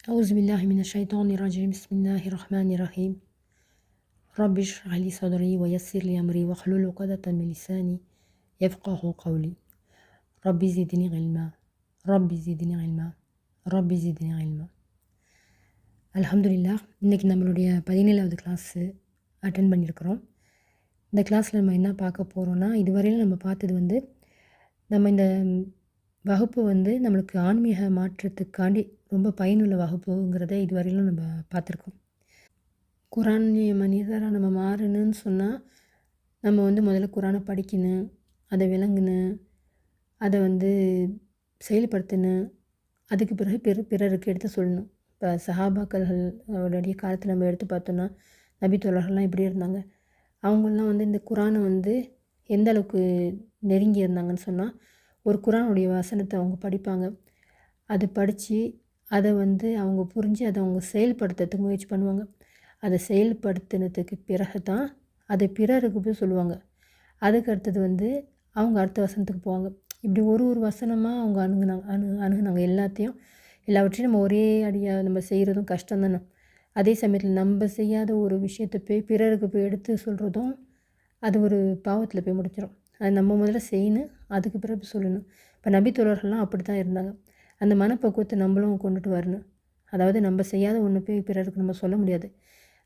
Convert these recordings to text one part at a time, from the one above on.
أعوذ بالله من الشيطان الرجيم بسم الله الرحمن الرحيم رب اشرح لي صدري ويسر لي أمري واحلل عقدة من لساني يفقه قولي ربي زدني علما ربي زدني علما ربي زدني علما. அல்ஹம்துலில்லாஹ். இன்றைக்கி நம்மளுடைய 17வது கிளாஸு அட்டென்ட் பண்ணியிருக்கிறோம். இந்த கிளாஸில் நம்ம என்ன பார்க்க போகிறோன்னா, இதுவரையில் நம்ம பார்த்தது நம்ம இந்த வகுப்பு நம்மளுக்கு ஆன்மீக மாற்றத்துக்காண்டி ரொம்ப பயனுள்ள வகுப்புங்கிறத இதுவரையிலும் நம்ம பார்த்துருக்கோம். குரானிய மனிதராக நம்ம மாறணும்னு சொன்னால் நம்ம முதல்ல குரானை படிக்கணும், அதை விளங்கணும், அதை செயல்படுத்தணும். அதுக்கு பிறகு பிறருக்கு எடுத்து சொல்லணும். இப்போ சஹாபாக்களுடைய காலத்தில் நம்ம எடுத்து பார்த்தோன்னா நபித்தோழர்கள்லாம் எப்படி இருந்தாங்க. அவங்களாம் இந்த குரானை எந்த அளவுக்கு நெருங்கி இருந்தாங்கன்னு சொன்னால், ஒரு குரானுடைய வசனத்தை அவங்க படிப்பாங்க. அதை படித்து அதை அவங்க புரிஞ்சு அதை அவங்க செயல்படுத்துறதுக்கு முயற்சி பண்ணுவாங்க. அதை செயல்படுத்தினதுக்கு பிறகு தான் அதை பிறருக்கு போய் சொல்லுவாங்க. அதுக்கு அடுத்தது அவங்க அடுத்த வசனத்துக்கு போவாங்க. இப்படி ஒரு வசனமாக அவங்க அணுகுனாங்க. எல்லாவற்றையும் நம்ம ஒரே அடியாக நம்ம செய்கிறதும் கஷ்டம் தானே. அதே சமயத்தில் நம்ம செய்யாத ஒரு விஷயத்தை போய் பிறருக்கு போய் எடுத்து சொல்கிறதும் அது ஒரு பாவத்தில் போய் முடிச்சிடும். அது நம்ம முதல்ல செய்யணும், அதுக்கு பிறகு சொல்லணும். இப்போ நபித்தோழர்கள்லாம் அப்படி தான் இருந்தாங்க. அந்த மனப்பக்குவத்தை நம்மளும் கொண்டுட்டு வரணும். அதாவது நம்ம செய்யாத ஒன்று போய் பிறருக்கு நம்ம சொல்ல முடியாது.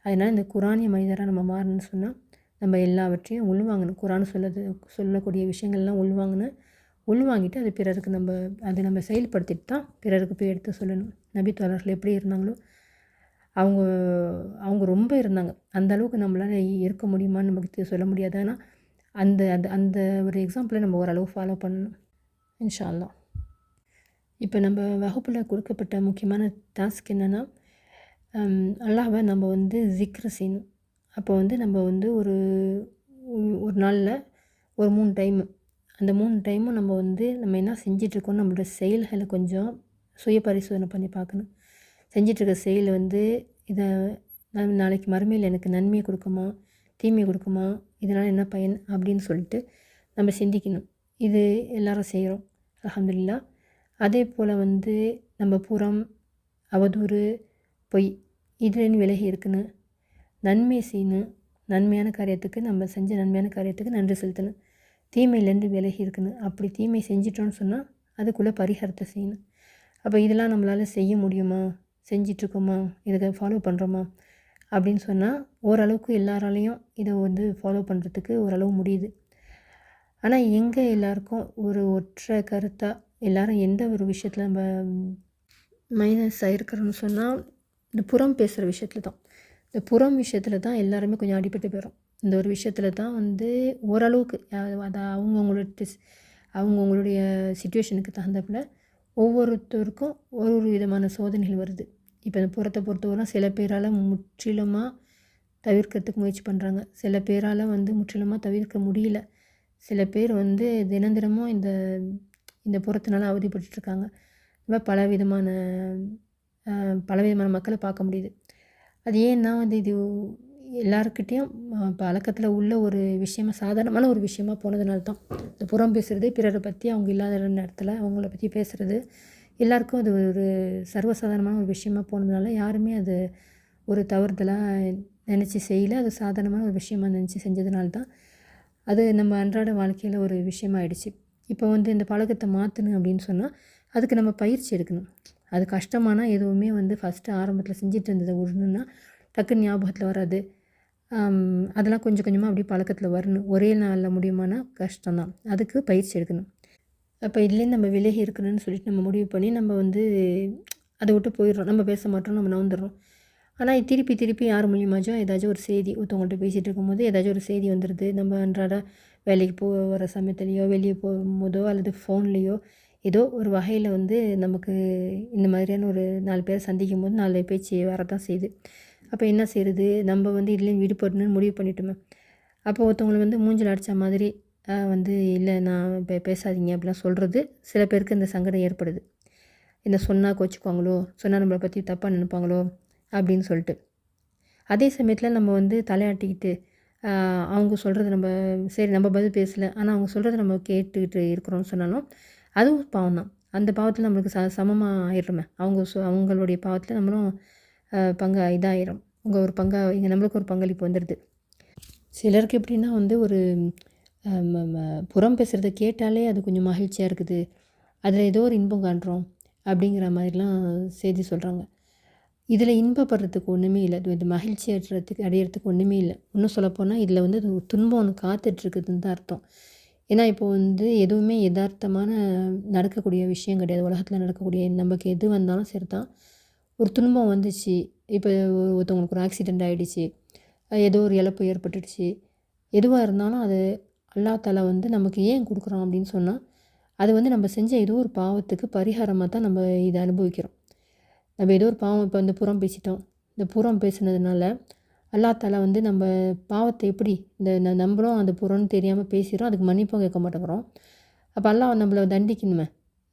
அதனால் இந்த குரானிய மனிதராக நம்ம மாறணும்னு சொன்னால் நம்ம எல்லாவற்றையும் உள்வாங்கணும். குரான் சொல்லக்கூடிய விஷயங்கள்லாம் உள்வாங்கிட்டு அது பிறருக்கு நம்ம செயல்படுத்திட்டு தான் பிறருக்கு போய் எடுத்து சொல்லணும். நபித்தோழர்கள் எப்படி இருந்தாங்களோ அவங்க ரொம்ப இருந்தாங்க. அந்த அளவுக்கு நம்மளால் இருக்க முடியுமான்னு நமக்கு சொல்ல முடியாது. ஆனால் அந்த அந்த அந்த ஒரு எக்ஸாம்பிளை நம்ம ஓரளவு ஃபாலோ பண்ணணும் இன்ஷா அல்லாஹ். இப்போ நம்ம வகுப்பில் கொடுக்கப்பட்ட முக்கியமான டாஸ்க் என்னென்னா, அல்லாஹ்வை நம்ம ஜிக்ரு செய்யணும். அப்போ நம்ம ஒரு நாளில் ஒரு 3 டைமு, அந்த 3 டைமும் நம்ம என்ன செஞ்சிட்ருக்கோம், நம்மளோட செயல்களை கொஞ்சம் சுய பரிசோதனை பண்ணி பார்க்கணும். செஞ்சிட்ருக்க செயல் இதை நாளைக்கு மறுமையில் எனக்கு நன்மையை கொடுக்குமா, தீமையை கொடுக்குமா, இதனால் என்ன பயன் அப்படின்னு சொல்லிட்டு நம்ம சிந்திக்கணும். இது எல்லாரும் செய்கிறோம் அல்ஹம்துலில்லாஹ். அதே போல் நம்ம புறம், அவதூறு, பொய் இதுலேருந்து விலகி இருக்கணும். நன்மை செய்யணும். நன்மையான காரியத்துக்கு நம்ம செஞ்ச நன்மையான காரியத்துக்கு நன்றி செலுத்தணும். தீமையிலேருந்து விலகி இருக்கணும். அப்படி தீமை செஞ்சிட்டோன்னு சொன்னால் அதுக்குள்ளே பரிகாரத்தை செய்யணும். அப்போ இதெல்லாம் நம்மளால் செய்ய முடியுமா, செஞ்சிட்ருக்கோமா, இதை ஃபாலோ பண்ணுறோமா அப்படின்னு சொன்னால் ஓரளவுக்கு எல்லாராலையும் இதை ஃபாலோ பண்ணுறதுக்கு ஓரளவு முடியுது. ஆனால் எங்கே எல்லாருக்கும் ஒரு ஒற்றை கருத்தாக எல்லாரும் எந்த ஒரு விஷயத்தில் நம்ம மைனஸ் ஆகிருக்கிறோன்னு சொன்னால் இந்த புறம் பேசுகிற விஷயத்தில் தான். இந்த புறம் விஷயத்தில் தான் எல்லாருமே கொஞ்சம் அடிபட்டு போயிடும். இந்த ஒரு விஷயத்தில் தான் ஓரளவுக்கு அதை அவங்கவுங்களுடைய சிச்சுவேஷனுக்கு தகுந்தப்பில் ஒவ்வொருத்தருக்கும் ஒரு விதமான சோதனைகள் வருது. இப்போ இந்த புறத்தை பொறுத்தவரை சில பேரால் முற்றிலுமாக தவிர்க்கிறதுக்கு முயற்சி பண்ணுறாங்க. சில பேரால் முற்றிலுமாக தவிர்க்க முடியல. சில பேர் தினமும் இந்த புறத்தினால அவதிப்பட்டுருக்காங்க. இந்த மாதிரி பலவிதமான மக்களை பார்க்க முடியுது. அது ஏன்னா இது எல்லாருக்கிட்டேயும் பழக்கத்தில் உள்ள ஒரு விஷயமா, சாதாரணமான ஒரு விஷயமா போனதுனால தான். இந்த புறம் பேசுகிறது, பிறரை பற்றி அவங்க இல்லாத நேரத்தில் அவங்கள பற்றி பேசுகிறது எல்லாருக்கும் அது ஒரு சர்வசாதாரணமான ஒரு விஷயமா போனதுனால யாருமே அது ஒரு தவறுதலாக நினச்சி செய்யலை. அது சாதாரணமான ஒரு விஷயமா நினச்சி செஞ்சதுனால தான் அது நம்ம அன்றாட வாழ்க்கையில் ஒரு விஷயமாயிடுச்சு. இப்போ இந்த பழக்கத்தை மாற்றணும் அப்படின்னு சொன்னால் அதுக்கு நம்ம பயிற்சி எடுக்கணும். அது கஷ்டமானால் எதுவுமே ஃபஸ்ட்டு ஆரம்பத்தில் செஞ்சுட்டு இருந்ததை விடணுன்னா டக்குன்னு ஞாபகத்தில் வராது. அதெல்லாம் கொஞ்சம் கொஞ்சமாக அப்படி பழக்கத்தில் வரணும். ஒரே நாளில் முடியுமானா கஷ்டம்தான். அதுக்கு பயிற்சி எடுக்கணும். அப்போ இதுலேருந்து நம்ம விலகி இருக்கணும்னு சொல்லிட்டு நம்ம முடிவு பண்ணி நம்ம அதை விட்டு போயிடுறோம். நம்ம பேச மாட்டோம், நம்ம நவுந்துடுறோம். ஆனால் திருப்பி யார் மூலியமாச்சும் ஏதாச்சும் ஒரு செய்தி ஒருத்தவங்கள்ட்ட பேசிகிட்டு இருக்கும்போது ஏதாச்சும் ஒரு செய்தி வந்துடுது. நம்ம அன்றாட வேலைக்கு போகிற சமயத்துலேயோ வெளியே போகும்போதோ அல்லது ஃபோன்லேயோ ஏதோ ஒரு வகையில் நமக்கு இந்த மாதிரியான ஒரு 4 பேரை சந்திக்கும் போது 4 பேச்சு வரதான் செய்யுது. அப்போ என்ன செய்கிறது, நம்ம இதுலேயும் விடுபடணும்னு முடிவு பண்ணிட்டோமே. அப்போ ஒருத்தவங்களை மூஞ்சில் அடித்த மாதிரி இல்லை நான் இப்போ பேசாதீங்க அப்படிலாம் சொல்கிறது சில பேருக்கு இந்த சங்கடம் ஏற்படுது. என்ன சொன்னால் கோச்சிக்குவாங்களோ, சொன்னால் நம்மளை பற்றி தப்பாக நினைப்பாங்களோ அப்படின்னு சொல்லிட்டு. அதே சமயத்தில் நம்ம தலையாட்டிக்கிட்டு அவங்க சொல்கிறது நம்ம பதில் பேசலை, ஆனால் அவங்க சொல்கிறத நம்ம கேட்டுக்கிட்டு இருக்கிறோம்னு சொன்னாலும் அதுவும் பாவம் தான். அந்த பாவத்தில் நம்மளுக்கு சமமாக ஆயிடுறோமே. அவங்களுடைய பாவத்தில் நம்மளும் பங்கு இதாயிரும். ஒரு இங்கே நம்மளுக்கு ஒரு பங்களிப்பு வந்துடுது. சிலருக்கு எப்படின்னா வந்து ஒரு புறம் பேசுகிறத கேட்டாலே அது கொஞ்சம் மகிழ்ச்சியாக இருக்குது, அதில் ஏதோ ஒரு இன்பம் காண்றோம் அப்படிங்கிற மாதிரிலாம் செய்தி சொல்கிறாங்க. இதில் இன்பப்படுறதுக்கு ஒன்றுமே இல்லை, இது மகிழ்ச்சி அடையிறதுக்கு ஒன்றுமே இல்லை. இன்னும் சொல்லப்போனால் இதில் வந்து ஒரு துன்பம் ஒன்று காத்துட்ருக்குதுன்னு தான் அர்த்தம். ஏன்னா இப்போது வந்து எதுவுமே யதார்த்தமான நடக்கக்கூடிய விஷயம் கிடையாது. உலகத்தில் நடக்கக்கூடிய நமக்கு எது வந்தாலும் சரி தான், ஒரு துன்பம் வந்துச்சு. இப்போ ஒருத்தவங்களுக்கு ஒரு ஆக்சிடெண்ட் ஆகிடுச்சு, ஏதோ ஒரு இழப்பு ஏற்பட்டுடுச்சு, எதுவாக இருந்தாலும் அது அல்லா தஆலா வந்து நமக்கு ஏன் கொடுக்குறான் அப்படின்னு சொன்னால், அது வந்து நம்ம செஞ்ச ஏதோ ஒரு பாவத்துக்கு பரிகாரமாக தான் நம்ம இதை அனுபவிக்கிறோம். நம்ம ஏதோ ஒரு பாவம் இப்போ இந்த புறம் பேசிட்டோம், இந்த புறம் பேசுனதுனால அல்லா தஆலா வந்து நம்ம பாவத்தை எப்படி நம்மளும் அந்த புறம்னு தெரியாமல் பேசிடுறோம், அதுக்கு மன்னிப்பும் கேட்க மாட்டேங்கிறோம். அப்போ அல்லாஹ் நம்மளை தண்டிக்கணுமே.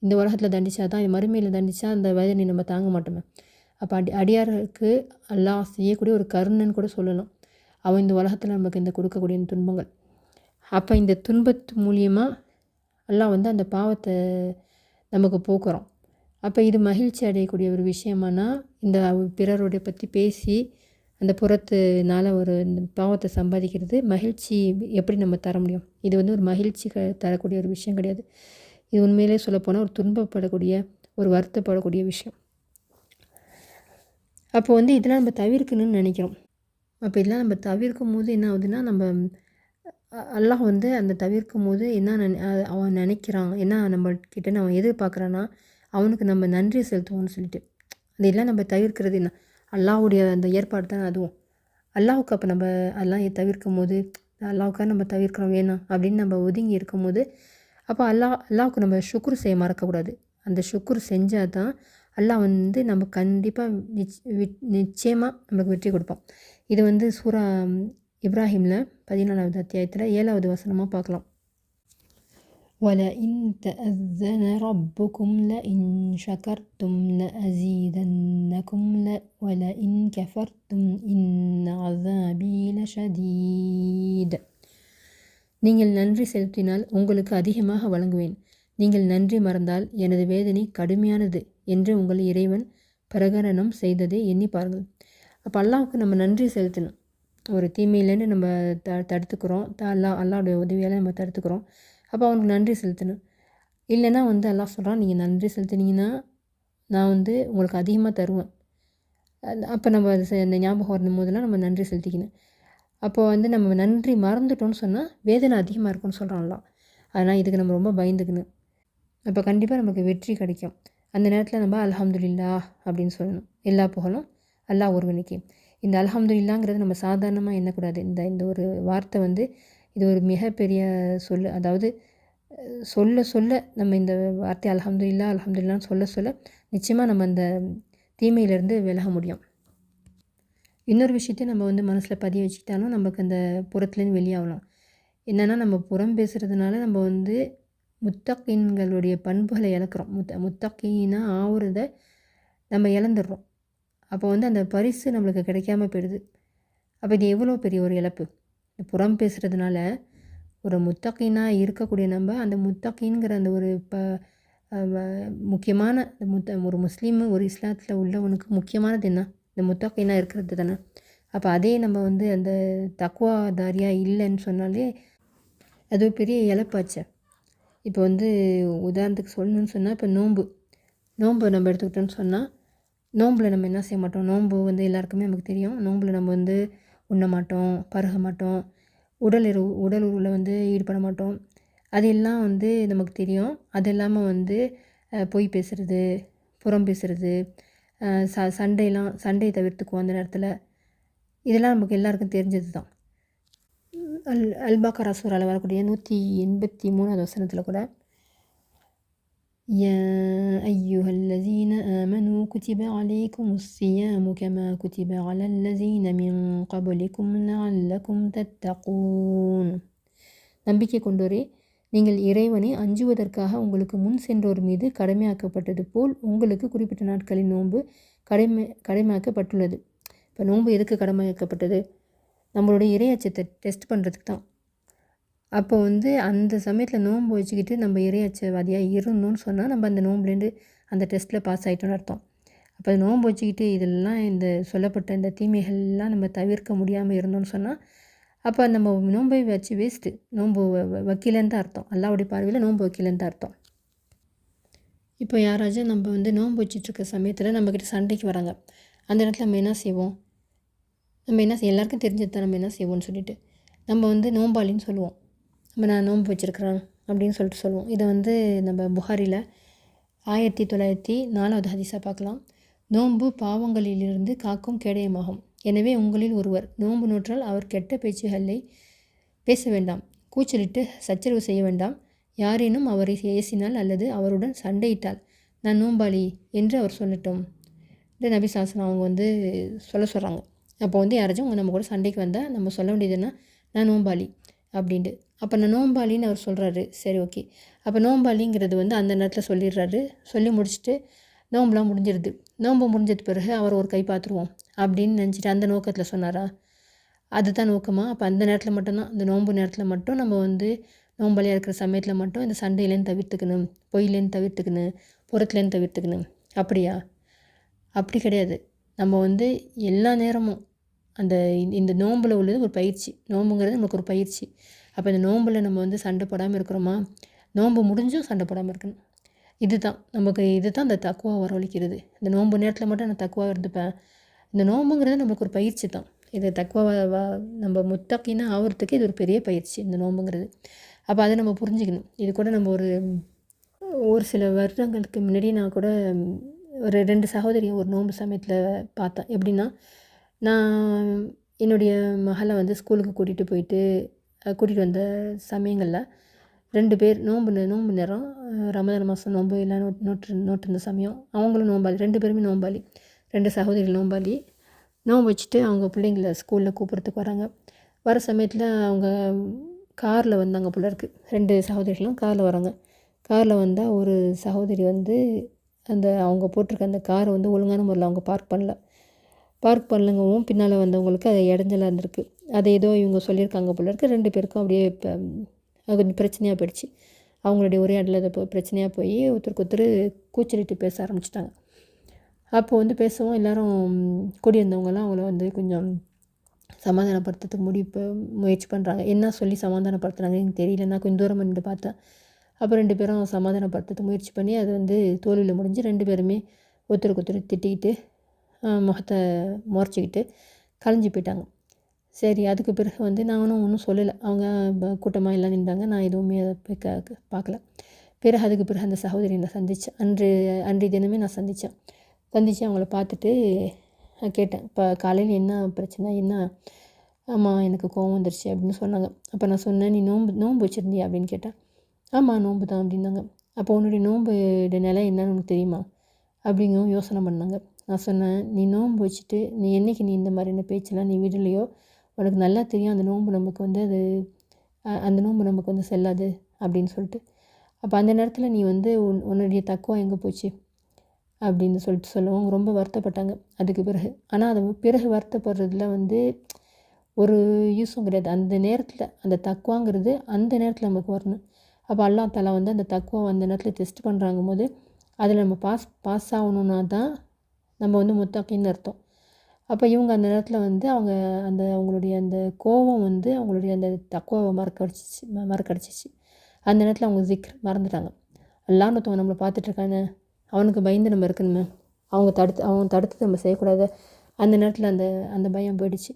இந்த உலகத்தில் தண்டிச்சா தான் மறுமையில் தண்டித்தா அந்த வேதனை நம்ம தாங்க மாட்டோமே. அப்போ அடியார்களுக்கு அல்லாஹ் செய்யக்கூடிய ஒரு கருணைன்னு கூட சொல்லலாம். அவன் இந்த உலகத்தில் நமக்கு இந்த கொடுக்கக்கூடிய துன்பங்கள். அப்போ இந்த துன்பத்து மூலியமாக அல்லாஹ் வந்து அந்த பாவத்தை நமக்கு போக்குறோம். அப்போ இது மகிழ்ச்சி அடையக்கூடிய ஒரு விஷயமானா, இந்த பிறருடைய பற்றி பேசி அந்த புறத்துனால ஒரு இந்த பாவத்தை சம்பாதிக்கிறது மகிழ்ச்சி எப்படி நம்ம தர முடியும்? இது வந்து ஒரு மகிழ்ச்சி தரக்கூடிய ஒரு விஷயம் கிடையாது. இது உண்மையிலே சொல்லப்போனால் ஒரு துன்பப்படக்கூடிய, ஒரு வருத்தப்படக்கூடிய விஷயம். அப்போ வந்து இதெல்லாம் நம்ம தவிர்க்கணும்னு நினைக்கிறோம். அப்போ இதெல்லாம் நம்ம தவிர்க்கும் போது என்ன ஆகுதுன்னா, நம்ம அல்லாஹ் வந்து அந்த தவிர்க்கும் போது என்ன அவன் நினைக்கிறான், என்ன நம்மக்கிட்ட அவன் எதிர்பார்க்குறான்னா, அவனுக்கு நம்ம நன்றி செலுத்துவோம்னு சொல்லிட்டு. அதெல்லாம் நம்ம தவிர்க்கிறது என்ன, அல்லாஹ்வுடைய அந்த ஏற்பாடு தானே அதுவும். அல்லாஹ்வுக்கு அப்போ நம்ம அதெல்லாம் தவிர்க்கும் போது, அல்லாஹ்வுக்காக நம்ம தவிர்க்கிறோம் வேணாம் அப்படின்னு நம்ம ஒதுங்கி இருக்கும்போது, அப்போ அல்லாஹ்வுக்கு நம்ம ஷுக்ர் செய்ய மறக்கக்கூடாது. அந்த ஷுக்ர் செஞ்சால் தான் அல்லாஹ் வந்து நம்ம கண்டிப்பாக நிச்சயமாக நமக்கு வெற்றி கொடுப்பான். இது வந்து சூரா இப்ராஹிமில் 14வது அத்தியாயத்தில் 7வது வசனமாக பார்க்கலாம். وَلَئِن تَأَذَّنَ رَبُّكُمْ لَئِن شَكَرْتُمْ لَأَزِيدَنَّكُمْ وَلَئِن كَفَرْتُمْ إِنَّ عَذَابِي لَشَدِيدٌ. நீங்கள் நன்றி செலுத்தினால் உங்களுக்கு அதிகமாக வழங்குவேன், நீங்கள் நன்றி மறந்தால் எனது வேதனை கடுமையானது என்று உங்கள் இறைவன் பிரகடனம் செய்ததை எண்ணி பாருங்கள். அப்போ அல்லாஹ்வுக்கு நம்ம நன்றி செலுத்தணும். ஒரு தீமையிலேருந்து நம்ம தடுத்துக்கிறோம், அல்லாஹ்வுடைய உதவியால் நம்ம தடுத்துக்கிறோம். அப்போ அவனுக்கு நன்றி செலுத்தணும். இல்லைன்னா வந்து அல்லாஹ் சொல்கிறான், நீங்கள் நன்றி செலுத்தினீங்கன்னா நான் வந்து உங்களுக்கு அதிகமாக தருவேன். அப்போ நம்ம அந்த ஞாபகம் வரணும் போதெல்லாம் நம்ம நன்றி செலுத்திக்கணும். அப்போ வந்து நம்ம நன்றி மறந்துட்டோம்னு சொன்னால் வேதனை அதிகமாக இருக்கும்னு சொல்கிறான் அல்லாஹ். அதனால் இதுக்கு நம்ம ரொம்ப பயந்துக்கணும். அப்போ கண்டிப்பாக நமக்கு வெற்றி கிடைக்கும். அந்த நேரத்தில் நம்ம அல்ஹம்துலில்லாஹ் அப்படின்னு சொல்லணும். எல்லா புகழும் அல்லாஹ் ஒருவனுக்கே. இந்த அல்ஹம்துலில்லாஹ்ங்கிறது நம்ம சாதாரணமாக எண்ணக்கூடாது. இந்த ஒரு வார்த்தை வந்து இது ஒரு மிகப்பெரிய சொல். அதாவது சொல்ல நம்ம இந்த வார்த்தை அல்ஹம்துலில்லாஹ்னு சொல்ல நிச்சயமாக நம்ம அந்த தீமையிலேருந்து விலக முடியும். இன்னொரு விஷயத்தையும் நம்ம வந்து மனசில் பதிய வச்சுக்கிட்டாலும் நமக்கு அந்த புறத்துலேருந்து வெளியாகலாம். என்னென்னா, நம்ம புறம் பேசுகிறதுனால நம்ம வந்து முத்தகீன்களுடைய பண்புகளை இழக்கிறோம். முத்தகீனா ஆகுறத நம்ம இழந்துடுறோம். அப்போ வந்து அந்த பரிசு நம்மளுக்கு கிடைக்காம போயிடுது. அப்போ இது எவ்வளோ பெரிய ஒரு இழப்பு. புறம் பேசுகிறதுனால ஒரு முத்தகீனா இருக்கக்கூடிய நம்ம அந்த முத்தகீன்கிற அந்த ஒரு முக்கியமான ஒரு முஸ்லீமு ஒரு இஸ்லாத்தில் உள்ளவனுக்கு முக்கியமானது என்ன, இந்த முத்தகீனா இருக்கிறது தானே. அப்போ அதே நம்ம வந்து அந்த தக்வாதாரியாக இல்லைன்னு சொன்னாலே அது ஒரு பெரிய இழப்பாச்சு. இப்போ வந்து உதாரணத்துக்கு சொல்லணும்னு சொன்னால், இப்போ நோன்பு நம்ம எடுத்துக்கிட்டோன்னு சொன்னால், நோம்பில் நம்ம என்ன செய்ய மாட்டோம், நோன்பு வந்து எல்லாருக்குமே நமக்கு தெரியும். நோம்பில் நம்ம வந்து உண்ண மாட்டோம், பருக மாட்டோம், உடல் உறவில் வந்து ஈடுபட மாட்டோம். அதெல்லாம் வந்து நமக்கு தெரியும். அது இல்லாமல் வந்து பொய் பேசுகிறது, புறம் பேசுகிறது, சண்டையை தவிர்த்துக்குவோம் அந்த நேரத்தில். இதெல்லாம் நமக்கு எல்லாருக்கும் தெரிஞ்சது தான். அல்-பக்ரா சூராவில் வரக்கூடிய 183வது வசனத்தில் கூட, யா அய்யுஹல்லதீன ஆமனூ குதிப அலைக்குமுஸ் ஸியாமு கமா குதிப அலல்லதீன மின் கப்லிக்கும் லஅல்லக்கும் தத்தகூன். நம்பிக்கை கொண்டோரே, நீங்கள் இறைவனை அஞ்சுவதற்காக உங்களுக்கு முன் சென்றோர் மீது கடமையாக்கப்பட்டது போல் உங்களுக்கு குறிப்பிட்ட நாட்களின் நோன்பு கடமையாக்கப்பட்டுள்ளது. இப்போ நோன்பு எதுக்கு கடமையாக்கப்பட்டது? நம்மளுடைய இறையச்சத்தை டெஸ்ட் பண்ணுறதுக்கு தான். அப்போ வந்து அந்த சமயத்தில் நோன்பு வச்சுக்கிட்டு நம்ம இறையச்சவாதியாக இருந்தோம்னு சொன்னால் நம்ம அந்த நோன்புலேருந்து அந்த டெஸ்ட்டில் பாஸ் ஆகிட்டோன்னு அர்த்தம். அப்போ நோன்பு வச்சுக்கிட்டு இதெல்லாம் இந்த சொல்லப்பட்ட இந்த தீமைகள்லாம் நம்ம தவிர்க்க முடியாமல் இருந்தோம்னு சொன்னால் அப்போ நம்ம நோன்பை வச்சு வேஸ்ட்டு. நோன்பு வைக்கலன்னு தான் அர்த்தம். அல்லாஹ்வுடைய பார்வையில் நோன்பு வைக்கலன்னு தான் அர்த்தம். இப்போ யாராச்சும் நம்ம வந்து நோன்பு வச்சிட்ருக்க சமயத்தில் நம்மக்கிட்ட சண்டைக்கு வராங்க. அந்த நேரத்தில் நம்ம என்ன செய்வோம்? எல்லாருக்கும் தெரிஞ்சது தான் நம்ம என்ன செய்வோம்னு சொல்லிட்டு நம்ம வந்து நோம்பாளின்னு சொல்லுவோம். நான் நோன்பு வச்சுருக்கிறேன் அப்படின்னு சொல்லிட்டு சொல்லுவோம். இதை வந்து நம்ம புகாரில் 1904 ஹதீஸாக பார்க்கலாம். நோன்பு பாவங்களிலிருந்து காக்கும் கேடயமாகும். எனவே உங்களில் ஒருவர் நோன்பு நோற்றால் அவர் கெட்ட பேச்சுகளை பேச வேண்டாம், கூச்சலிட்டு சச்சரவு செய்ய வேண்டாம். யாரேனும் அவரை ஏசினால் அல்லது அவருடன் சண்டையிட்டால் நான் நோம்பாளி என்று அவர் சொல்லட்டும். இந்த நபி சாசனம் அவங்க வந்து சொல்கிறாங்க. அப்போ வந்து யாராச்சும் நம்ம கூட சண்டைக்கு வந்தால் நம்ம சொல்ல வேண்டியதுன்னா நான் நோம்பாளி அப்படின்ட்டு. அப்போ நான் நோம்பாளின்னு அவர் சொல்கிறாரு. சரி, ஓகே. அப்போ நோம்பாளிங்கிறது வந்து அந்த நேரத்தில் சொல்லிடுறாரு. சொல்லி முடிச்சுட்டு நோம்புலாம் முடிஞ்சிருது. நோன்பு முடிஞ்சது பிறகு அவர் ஒரு கை பார்த்துருவோம் அப்படின்னு நினச்சிட்டு அந்த நோக்கத்தில் சொன்னாரா? அதுதான் நோக்கமா? அப்போ அந்த நேரத்தில் மட்டும்தான், அந்த நோன்பு நேரத்தில் மட்டும் நம்ம வந்து நோம்பாளியாக இருக்கிற சமயத்தில் மட்டும் இந்த சண்டையிலேருந்து தவிர்த்துக்கணும், பொய்யிலேருந்து தவிர்த்துக்கணும், புறத்துலேருந்து தவிர்த்துக்கணும். அப்படியா? அப்படி கிடையாது. நம்ம வந்து எல்லா நேரமும் அந்த இந்த நோம்பில் உள்ளது ஒரு பயிற்சி. நோம்புங்கிறது நமக்கு ஒரு பயிற்சி. அப்போ இந்த நோம்பில் நம்ம வந்து சண்டை போடாமல் இருக்கிறோமா? நோன்பு முடிஞ்சும் சண்டை போடாமல் இருக்கணும். இதுதான் அந்த தக்குவா வரவழைக்கிறது. இந்த நோன்பு நேரத்தில் மட்டும் நான் தக்குவா இருந்துப்பேன். இந்த நோம்புங்கிறது நம்மளுக்கு ஒரு பயிற்சி தான். இது தக்குவா நம்ம முத்தக்கின்னா ஆகிறதுக்கு இது ஒரு பெரிய பயிற்சி, இந்த நோம்புங்கிறது. அப்போ அதை நம்ம புரிஞ்சுக்கணும். இது கூட நம்ம ஒரு சில வருடங்களுக்கு முன்னாடி நான் கூட ஒரு 2 சகோதரியை ஒரு நோன்பு சமயத்தில் பார்த்தேன். எப்படின்னா, நான் என்னுடைய மகளை வந்து ஸ்கூலுக்கு கூட்டிகிட்டு வந்த சமயங்களில் 2 பேர் நோன்பு நேரம், ரமதான் மாதம் நோன்பு எல்லாம் நோட்டிருந்த சமயம். அவங்களும் நோம்பாளி, 2 பேருமே நோம்பாளி. 2 சகோதரிகள் நோம்பாளி. நோன்பு வச்சுட்டு அவங்க பிள்ளைங்கள ஸ்கூலில் கூப்பிட்றதுக்கு வராங்க. வர சமயத்தில் அவங்க காரில் வந்தாங்க போல இருக்குது. 2 சகோதரிகளும் காரில் வராங்க. காரில் வந்தால் ஒரு சகோதரி வந்து அவங்க போட்டிருக்க அந்த காரை வந்து ஒழுங்கான முறையில் அவங்க பார்க் பண்ணலங்கவும் பின்னால் வந்தவங்களுக்கு அது இடைஞ்சலாக இருந்திருக்கு. அதை ஏதோ இவங்க சொல்லியிருக்காங்க போல இருக்குது. 2 பேருக்கும் அப்படியே இப்போ அது கொஞ்சம் பிரச்சனையாக போயிடுச்சு. அவங்களுடைய உரையாடல அது பிரச்சனையாக போய் ஒருத்தருக்கு கூச்சலிட்டு பேச ஆரம்பிச்சிட்டாங்க. அப்போ வந்து பேசவும் எல்லோரும் கூடி வந்தவங்கலாம் அவங்கள வந்து கொஞ்சம் சமாதானப்படுத்துறதுக்கு முயற்சி பண்ணுறாங்க. என்ன சொல்லி சமாதானப்படுத்துகிறாங்கன்னு தெரியல. நான் கொஞ்சம் தூரம் நின்று பார்த்தேன். அப்போ 2 பேரும் சமாதானப்படுத்துறதுக்கு முயற்சி பண்ணி அது வந்து தோல்வியில் முடிஞ்சு 2 பேருமே ஒருத்தருக்கு திட்டிக்கிட்டு முகத்தை முறைச்சிக்கிட்டு கலைஞ்சி போயிட்டாங்க. சரி, அதுக்கு பிறகு வந்து நானும் ஒன்றும் சொல்லலை. அவங்க கூட்டமாக எல்லாம் நின்றாங்க. நான் எதுவுமே போய் பார்க்கல. அதுக்கு பிறகு அந்த சகோதரி நான் சந்தித்தேன். அன்றைய தினமே நான் சந்தித்து அவங்கள பார்த்துட்டு கேட்டேன், இப்போ காலையில் என்ன பிரச்சனை, என்ன? ஆமாம், எனக்கு கோவம் வந்துருச்சு அப்படின்னு சொன்னாங்க. அப்போ நான் சொன்னேன், நீ நோன்பு வச்சுருந்தியா அப்படின்னு கேட்டேன். ஆமாம், நோன்பு தான் அப்படின்னாங்க. அப்போ உன்னுடைய நோன்புடைய நிலை என்னன்னு உனக்கு தெரியுமா அப்படிங்கவும் யோசனை பண்ணாங்க. நான் சொன்னேன், நீ நோன்பு வச்சுட்டு நீ என்றைக்கு இந்த மாதிரியான பேச்செல்லாம் நீ விடலையோ உனக்கு நல்லா தெரியும் அந்த நோன்பு நமக்கு வந்து அந்த நோன்பு நமக்கு வந்து செல்லாது அப்படின்னு சொல்லிட்டு. அப்போ அந்த நேரத்தில் நீ வந்து உன்னுடைய தக்குவா எங்கே போச்சு அப்படின்னு சொல்லிட்டு சொல்லவும் ரொம்ப வருத்தப்பட்டாங்க அதுக்கு பிறகு. ஆனால் அது பிறகு வருத்தப்படுறதுல வந்து ஒரு யூஸும் கிடையாது. அந்த நேரத்தில் அந்த தக்குவாங்கிறது அந்த நேரத்தில் நமக்கு வரணும். அப்போ அல்லாஹ் தஆலா வந்து அந்த தக்குவா அந்த நேரத்தில் டெஸ்ட் பண்ணுறாங்கும் போது அதில் நம்ம பாஸ் ஆகணுன்னா தான் நம்ம வந்து முத்தக்கின்னு அர்த்தம். அப்போ இவங்க அந்த நேரத்தில் வந்து அவங்களுடைய அந்த கோபம் வந்து அவங்களுடைய அந்த தக்குவாவை மறக்கடிச்சிச்சு. அந்த நேரத்தில் அவங்க ஜிக்ர் மறந்துட்டாங்க. அல்லாஹ்னு ஒருத்தவங்க நம்மளை பார்த்துட்ருக்காங்க, அவனுக்கு பயந்து நம்ம இருக்கணுமே, அவன் தடுத்து நம்ம செய்யக்கூடாது. அந்த நேரத்தில் அந்த பயம் போயிடுச்சு.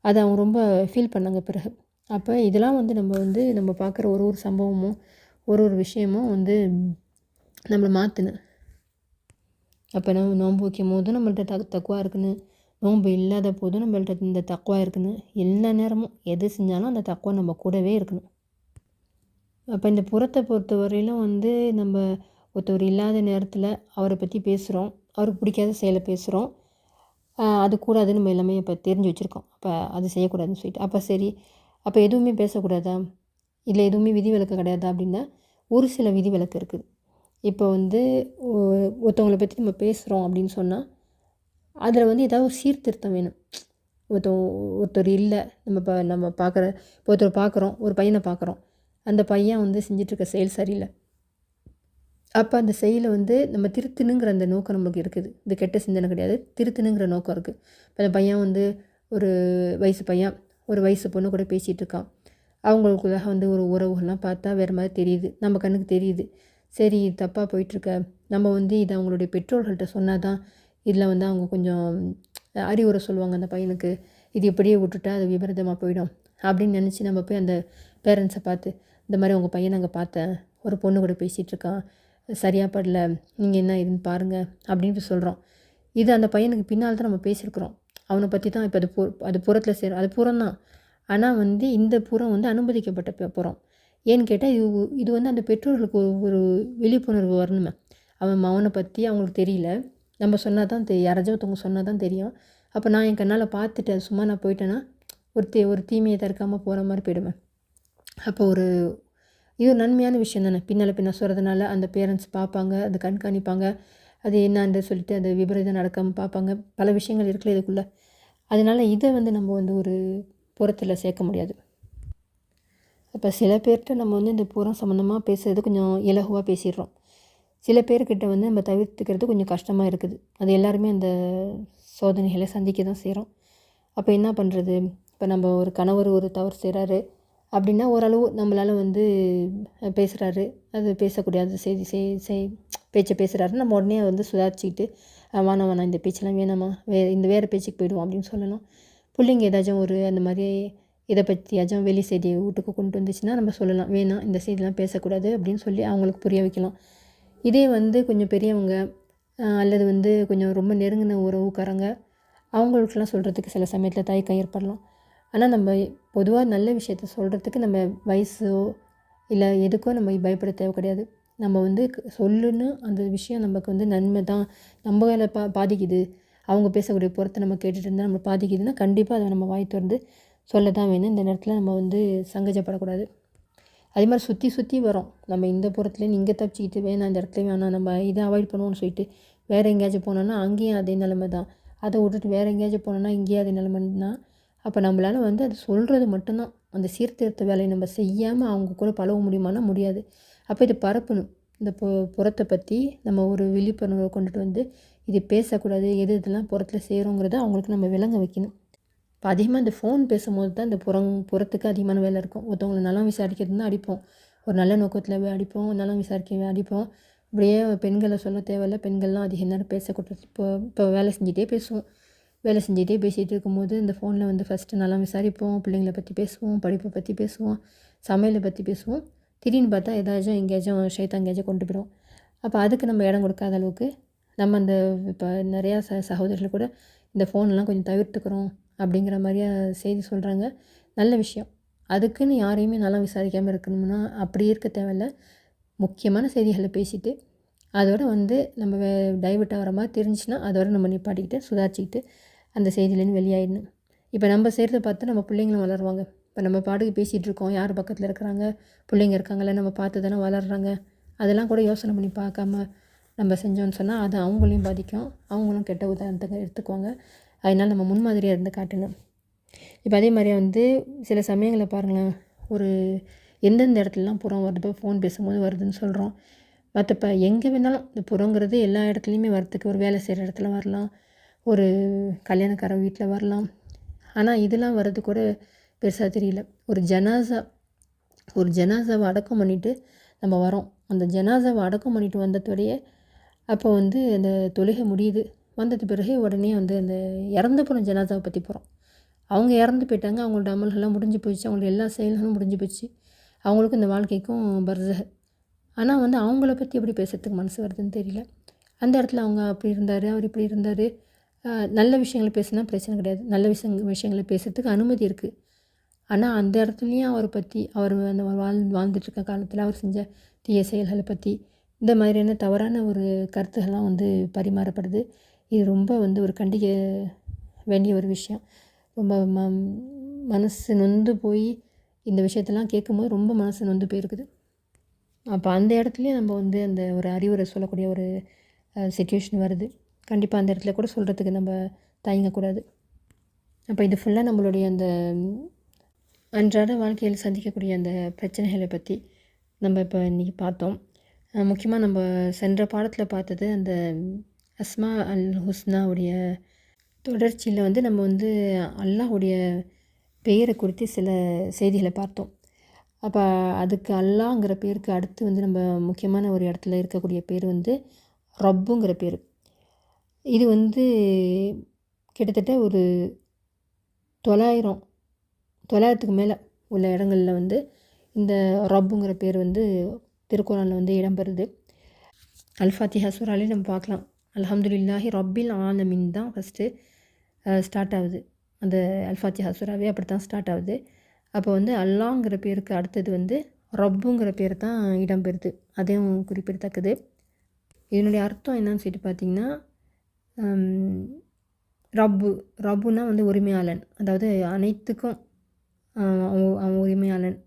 அதை அவங்க ரொம்ப ஃபீல் பண்ணாங்க பிறகு. அப்போ இதெல்லாம் வந்து நம்ம பார்க்குற ஒரு சம்பவமும் ஒரு விஷயமும் வந்து நம்மளை மாற்றணும். அப்போ நம்ம நோன்பு வைக்கும் போதும் நம்மள்ட்ட தக்குவா இருக்கணும், நோன்பு இல்லாத போதும் நம்மள்ட்ட இந்த தக்குவா இருக்கணும். எல்லா நேரமும் எது செஞ்சாலும் அந்த தக்குவா நம்ம கூடவே இருக்கணும். அப்போ இந்த புறத்தை பொறுத்த வரையிலும் வந்து நம்ம ஒருத்தவர் இல்லாத நேரத்தில் அவரை பற்றி பேசுகிறோம், அவருக்கு பிடிக்காத செயலை பேசுகிறோம், அது கூடாதுன்னு நம்ம எல்லாமே இப்போ தெரிஞ்சு வச்சுருக்கோம். அப்போ அது செய்யக்கூடாதுன்னு சொல்லிட்டு அப்போ சரி, அப்போ எதுவுமே பேசக்கூடாதா, இல்லை எதுவுமே விதிவிலக்கு கிடையாதா அப்படின்னா ஒரு சில விதிவிலக்கு இருக்குது. இப்போ வந்து ஒருத்தவங்களை பற்றி நம்ம பேசுகிறோம் அப்படின்னு சொன்னால் அதில் வந்து ஏதாவது ஒரு சீர்திருத்தம் வேணும். ஒருத்த ஒருத்தர் இல்லை, நம்ம பார்க்குற ஒருத்தர் பார்க்குறோம், ஒரு பையனை பார்க்குறோம். அந்த பையன் வந்து செஞ்சிட்ருக்க செயல் சரியில்லை. அப்போ அந்த செயலை வந்து நம்ம திருத்தணுங்கிற அந்த நோக்கம் நம்மளுக்கு இருக்குது. இது கெட்ட சிந்தனை கிடையாது, திருத்தணுங்கிற நோக்கம் இருக்குது. இப்போ அந்த பையன் வந்து ஒரு வயசு பையன் ஒரு வயசு பொண்ணு கூட பேசிகிட்டு இருக்கான். அவங்களுக்குள்ளாக வந்து ஒரு உறவுகள்லாம் பார்த்தா வேறு மாதிரி தெரியுது, நம்ம கண்ணுக்கு தெரியுது. சரி இது தப்பாக போயிட்டுருக்க, நம்ம வந்து இதை அவங்களுடைய பெற்றோர்கள்ட்ட சொன்னால் தான் இதில் வந்து அவங்க கொஞ்சம் அறிவுரை சொல்லுவாங்க அந்த பையனுக்கு. இது இப்படியே விட்டுட்டா அது விபரீதமாக போயிடும் அப்படின்னு நினச்சி நம்ம போய் அந்த பேரண்ட்ஸை பார்த்து, இந்த மாதிரி உங்கள் பையனை அங்கே பார்த்தேன், ஒரு பொண்ணு கூட பேசிகிட்ருக்கான், சரியாக படல, நீங்கள் என்ன இதுன்னு பாருங்கள் அப்படின்னு சொல்கிறோம். இது அந்த பையனுக்கு பின்னால் தான் நம்ம பேசியிருக்கிறோம். அவனை பற்றி தான் இப்போ அது புறத்தில் சேரும், அது புறம் தான். ஆனால் வந்து இந்த புறம் வந்து அனுமதிக்கப்பட்ட புறம். ஏன்னு கேட்டால் இது வந்து அந்த பெற்றோர்களுக்கு ஒரு விழிப்புணர்வு வரணுமே. அவனை பற்றி அவங்களுக்கு தெரியல, நம்ம சொன்னால் தான் யாராச்சும் ஒருத்தவங்க சொன்னால் தான் தெரியும். அப்போ நான் என் கண்ணால் பார்த்துட்டு அது சும்மா நான் போயிட்டேன்னா ஒரு தீமையை தடுக்காமல் போகிற மாதிரி போயிடுவேன். அப்போ இது ஒரு நன்மையான விஷயம் தானே. பின்ன சொல்கிறதுனால அந்த பேரண்ட்ஸ் பார்ப்பாங்க, அதை கண்காணிப்பாங்க, அது என்னான்னு சொல்லிட்டு அது விபரீதம் நடக்காமல் பார்ப்பாங்க. பல விஷயங்கள் இருக்குல்ல இதுக்குள்ளே. அதனால் இதை வந்து நம்ம வந்து ஒரு புறத்தில் சேர்க்க முடியாது. அப்போ சில பேர்கிட்ட நம்ம வந்து இந்த புறம் சம்மந்தமாக பேசுகிறது கொஞ்சம் இலகுவாக பேசிடுறோம். சில பேர்கிட்ட வந்து நம்ம தவிர்த்துக்கிறது கொஞ்சம் கஷ்டமாக இருக்குது. அது எல்லாருமே அந்த சோதனைகளை சந்திக்க தான் செய்கிறோம். அப்போ என்ன பண்ணுறது? இப்போ நம்ம ஒரு கணவர் ஒரு தவறு செய்கிறாரு அப்படின்னா ஓரளவு நம்மளால் வந்து பேசுகிறாரு, அது பேசக்கூடாது பேச்சை பேசுகிறாரு, நம்ம உடனே வந்து சுதாரிச்சுக்கிட்டு வேணாம் இந்த பேச்செல்லாம் வேணாமா, வேறு பேச்சுக்கு போயிடுவோம் அப்படின்னு சொல்லலாம். பிள்ளைங்க ஏதாச்சும் அந்த மாதிரி இதை பற்றியாச்சும் வெளி செய்தியை வீட்டுக்கு கொண்டு வந்துச்சுன்னா நம்ம சொல்லலாம், வேணாம் இந்த செய்திலாம் பேசக்கூடாது அப்படின்னு சொல்லி அவங்களுக்கு புரிய வைக்கலாம். இதே வந்து கொஞ்சம் பெரியவங்க அல்லது வந்து கொஞ்சம் ரொம்ப நெருங்கின உறவுக்காரங்க அவங்களுக்கெல்லாம் சொல்கிறதுக்கு சில சமயத்தில் தயக்கம் ஏற்படலாம். ஆனால் நம்ம பொதுவாக நல்ல விஷயத்த சொல்கிறதுக்கு நம்ம வயசோ இல்லை எதுக்கோ நம்ம பயப்பட தேவை கிடையாது. நம்ம வந்து சொல்லுன்னு அந்த விஷயம் நமக்கு வந்து நன்மை தான், நம்ம வேலை பாதிக்குது, அவங்க பேசக்கூடிய புறத்தை நம்ம கேட்டுட்டு இருந்தால் நம்ம பாதிக்குதுன்னா கண்டிப்பாக அதை நம்ம வாய் திறந்து சொல்ல தான் வேணும். இந்த நேரத்தில் நம்ம வந்து சங்கஜப்படக்கூடாது. அதே மாதிரி சுற்றி வரோம். நம்ம இந்த புறத்துலேருந்து இங்கே தப்பிச்சிக்கிட்டு வேணாம் இந்த இடத்துல வேணாம் நம்ம இதை அவாய்ட் பண்ணுவோம்னு சொல்லிட்டு வேறு எங்கேயாச்சும் போனோன்னா அங்கேயும் அதே நிலைமை தான். அதை விட்டுட்டு வேறு எங்கேயாச்சும் போனோன்னா இங்கேயும் அதே நிலைமைன்னா அப்போ நம்மளால் வந்து அது சொல்கிறது மட்டும்தான். அந்த சீர்திருத்த வேலையை நம்ம செய்யாமல் அவங்க கூட பழக முடியுமானா முடியாது. அப்போ இது பரப்பணும். இந்த புறத்தை பற்றி நம்ம ஒரு விழிப்புணர்வை கொண்டுட்டு வந்து இது பேசக்கூடாது, இதெல்லாம் புறத்தில் செய்கிறோங்கிறத அவங்களுக்கு நம்ம விளங்க வைக்கணும். இப்போ அதிகமாக இந்த ஃபோன் பேசும்போது தான் இந்த புறத்துக்கு அதிகமான வேலை இருக்கும். ஒருத்தவங்களை நலம் விசாரிக்கிறது தான் அடிப்போம், ஒரு நல்ல நோக்கத்தில் அடிப்போம், நலம் விசாரிக்க அடிப்போம். இப்படியே பெண்களை சொல்ல தேவையில்லை, பெண்கள்லாம் அதிக நேரம் பேசக்கூடாது. இப்போ வேலை செஞ்சுட்டே பேசுவோம், வேலை செஞ்சுட்டே பேசிகிட்டு இருக்கும்போது இந்த ஃபோனில் வந்து ஃபஸ்ட்டு நலம் விசாரிப்போம், பிள்ளைங்களை பற்றி பேசுவோம், படிப்பை பற்றி பேசுவோம், சமையலை பற்றி பேசுவோம். திடீர்னு பார்த்தா ஏதாச்சும் எங்கேயாச்சும் ஷைத்தான் எங்கேயாச்சும் கொண்டு போயிடும். அப்போ அதுக்கு நம்ம இடம் கொடுக்காத அளவுக்கு நம்ம அந்த இப்போ நிறையா சகோதரர்கள் கூட இந்த ஃபோன்லாம் கொஞ்சம் தவிர்த்துக்கிறோம் அப்படிங்கிற மாதிரியா செய்தி சொல்கிறாங்க. நல்ல விஷயம். அதுக்குன்னு யாரையுமே நல்லா விசாரிக்காமல் இருக்கணும்னா அப்படி இருக்க தேவையில்ல. முக்கியமான செய்திகளை பேசிவிட்டு அதோட வந்து நம்ம டைவர்ட் ஆகிற மாதிரி தெரிஞ்சுன்னா அதோட நம்ம நிப்பாட்டிக்கிட்டு சுதாரிச்சுக்கிட்டு அந்த செய்தியிலேருந்து வெளியாகிடணும். இப்போ நம்ம செய்கிறத பார்த்து நம்ம பிள்ளைங்களும் வளருவாங்க. இப்போ நம்ம பாட்டுக்கு பேசிகிட்டு இருக்கோம், யார் பக்கத்தில் இருக்கிறாங்க, பிள்ளைங்க இருக்காங்களே, நம்ம பார்த்து தானே வளர்கிறாங்க. அதெல்லாம் கூட யோசனை பண்ணி பார்க்காம நம்ம செஞ்சோன்னு சொன்னால் அது அவங்களையும் பாதிக்கும், அவங்களும் கெட்ட உதாரணத்தை எடுத்துக்குவாங்க. அதனால் நம்ம முன்மாதிரியாக இருந்து காட்டணும். இப்போ அதே மாதிரியே வந்து சில சமயங்களில் பாருங்களேன், ஒரு எந்தெந்த இடத்துலலாம் புறம் வருது, இப்போ ஃபோன் பேசும்போது வருதுன்னு சொல்கிறோம். மற்றப்போ எங்கே வேணாலும் இந்த புறங்கிறது எல்லா இடத்துலையுமே வரத்துக்கு, ஒரு வேலை செய்கிற இடத்துல வரலாம், ஒரு கல்யாணக்கார வீட்டில் வரலாம். ஆனால் இதெல்லாம் வர்றது கூட பெருசாக தெரியல. ஒரு ஜனாசாவை அடக்கம் பண்ணிவிட்டு நம்ம வரோம். அந்த ஜனாசாவை அடக்கம் பண்ணிவிட்டு வந்ததோடையே அப்போ வந்து அந்த தொழுகை முடியுது. வந்தது பிறகு உடனே வந்து அந்த இறந்து போன ஜனாசாவை பற்றி போகிறோம். அவங்க இறந்து போயிட்டாங்க, அவங்களோட அமல்கள்லாம் முடிஞ்சு போயிடுச்சு, அவங்களோட எல்லா செயல்களும் முடிஞ்சு போயிடுச்சு, அவங்களுக்கும் இந்த வாழ்க்கைக்கும் பர்ஸக. ஆனால் வந்து அவங்கள பற்றி எப்படி பேசுகிறதுக்கு மனசு வருதுன்னு தெரியல. அந்த இடத்துல அவங்க அப்படி இருந்தார், அவர் இப்படி இருந்தார். நல்ல விஷயங்களை பேசுனா பிரச்சனை கிடையாது, நல்ல விஷயங்களை பேசுகிறதுக்கு அனுமதி இருக்குது. ஆனால் அந்த இடத்துலையும் அவரை பற்றி அவர் அந்த வாழ்ந்துட்டுருக்க காலத்தில் அவர் செஞ்ச தீய செயல்களை பற்றி இந்த மாதிரியான தவறான ஒரு கருத்துக்கள்லாம் வந்து பரிமாறப்படுது. இது ரொம்ப வந்து ஒரு கண்டிக்க வேண்டிய ஒரு விஷயம். ரொம்ப மனசு நொந்து போய் இந்த விஷயத்தெல்லாம் கேட்கும்போது ரொம்ப மனசு நொந்து போயிருக்குது. அப்போ அந்த இடத்துலையும் நம்ம வந்து அந்த ஒரு அறிவுரை சொல்லக்கூடிய ஒரு சிச்சுவேஷன் வருது. கண்டிப்பாக அந்த இடத்துல கூட சொல்கிறதுக்கு நம்ம தயங்கக்கூடாது. அப்போ இது ஃபுல்லாக நம்மளுடைய அந்த அன்றாட வாழ்க்கையில் சந்திக்கக்கூடிய அந்த பிரச்சனைகளை பற்றி நம்ம இப்போ இன்றைக்கி பார்த்தோம். முக்கியமாக நம்ம சென்ற பாடத்தில் பார்த்தது அந்த அஸ்மா அல் ஹுஸ்னாவுடைய தொடர்ச்சியில் வந்து நம்ம வந்து அல்லாஹ்வுடைய பெயரை குறித்து சில செய்திகளை பார்த்தோம். அப்போ அதுக்கு அல்லாஹ்ங்கிற பேருக்கு அடுத்து வந்து நம்ம முக்கியமான ஒரு இடத்துல இருக்கக்கூடிய பேர் வந்து ரப்புங்கிற பேர். இது வந்து கிட்டத்தட்ட ஒரு 900க்கு மேலே உள்ள இடங்களில் வந்து இந்த ரப்புங்கிற பேர் வந்து திருக்குறானில் வந்து இடம்பெறுது. அல்-ஃபாத்திஹா சூராலே நம்ம பார்க்கலாம். அல்ஹம்துலில்லாஹி ரப்பில் ஆலமீன் தான் ஃபஸ்ட்டு ஸ்டார்ட் ஆகுது. அந்த அல்-ஃபாத்திஹா சூராவே அப்படி தான் ஸ்டார்ட் ஆகுது. அப்போ வந்து அல்லாங்கிற பேருக்கு அடுத்தது வந்து ரப்புங்கிற பேர் தான் இடம்பெறுது. அதையும் குறிப்பிடத்தக்கது. இதனுடைய அர்த்தம் என்னன்னு சொல்லிட்டு பார்த்திங்கன்னா, ரப்புனா வந்து உரிமையாளன். அதாவது அனைத்துக்கும் அவன் உரிமையாளன்.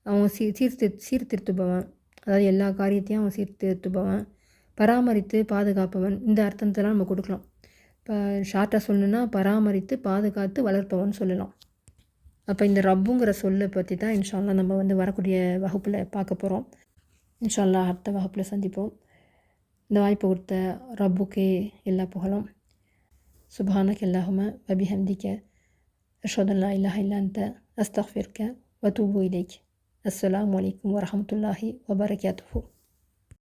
அவன் சீர்திருத்துபவன். அதாவது எல்லா காரியத்தையும் அவன் சீர்திருத்துபவன், பராமரித்து பாதுகாப்பவன். இந்த அர்த்தத்தெல்லாம் நம்ம கொடுக்கலாம். இப்போ ஷார்ட்டாக சொல்லணுன்னா பராமரித்து பாதுகாத்து வளர்ப்பவன் சொல்லலாம். அப்போ இந்த ரப்புங்கிற சொல்லை பற்றி தான் இன்ஷா அல்லாஹ் நம்ம வந்து வரக்கூடிய வகுப்பில் பார்க்க போகிறோம். இன்ஷா அல்லாஹ் அடுத்த வகுப்பில் சந்திப்போம். இந்த வாய்ப்பு கொடுத்த ரப்புக்கே எல்லா புகழும். சுப்ஹானக அல்லாஹும்ம வ பிஹம்திக அஷ்ஹது அல்லா இலாஹ இல்லா அன்த அஸ்தக்ஃபிருக்க வ தூபு இலைக். அஸ்ஸலாமு அலைக்கும் வரஹ்மத்துல்லாஹி வபரகாத்துஹு.